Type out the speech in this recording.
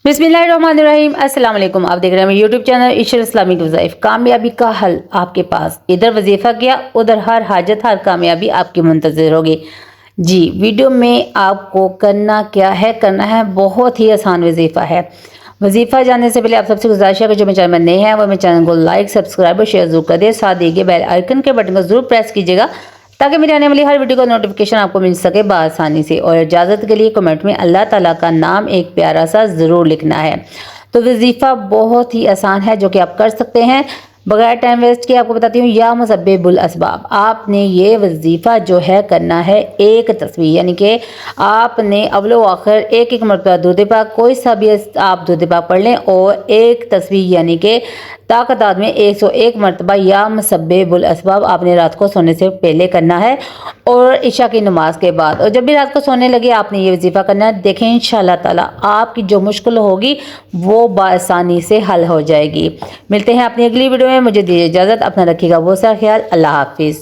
बिस्मिल्लाहिर्रहमानिर्रहीम। अस्सलाम वालेकुम। आप देख रहे हैं मेरे यूट्यूब चैनल इशर इस्लामिक वज़ाइफ। कामयाबी का हल आपके पास, इधर वजीफ़ा किया उधर हर हाजत हर कामयाबी आपकी मुंतज़िर होगी। जी, वीडियो में आपको करना क्या है, करना है बहुत ही आसान वजीफ़ा है। वजीफ़ा जानने से पहले आप सबसे गुजारिश है कि जो मेरे चैनल में नए हैं वो मेरे चैनल को लाइक सब्सक्राइब और शेयर जरूर कर दे। साथ देखिए बेल आइकन के बटन को जरूर प्रेस कीजिएगा ताकि मेरी आने वाली हर वीडियो का नोटिफिकेशन आपको मिल सके बआसानी से। और इजाज़त के लिए कमेंट में अल्लाह ताला का नाम एक प्यारा सा ज़रूर लिखना है। तो वजीफ़ा बहुत ही आसान है जो कि आप कर सकते हैं। बगैर टाइम वेस्ट किए आपको बताती हूँ, या मुसब्बिबुल असबाब। आपने ये वजीफ़ा जो है करना है एक तस्वीर, यानी कि आपने अव्वल व आखिर एक एक मरतबा दूध पाक, कोई सा भी आप दूध पाक पढ़ लें, और एक तस्वीर यानी कि ताकत में 101 मरतबा या मुसब्बिबुल असबाब आपने रात को सोने से पहले करना है और इशा की नमाज के बाद। और जब भी रात को सोने लगे आपने ये वजीफ़ा करना है। देखें इंशाअल्लाह ताला आपकी जो मुश्किल होगी वो बआसानी से हल हो जाएगी। मिलते हैं अपनी अगली वीडियो में। मुझे दीजिए इजाज़त, अपना रखिएगा बहुत सारा ख्याल। अल्लाह हाफिज़।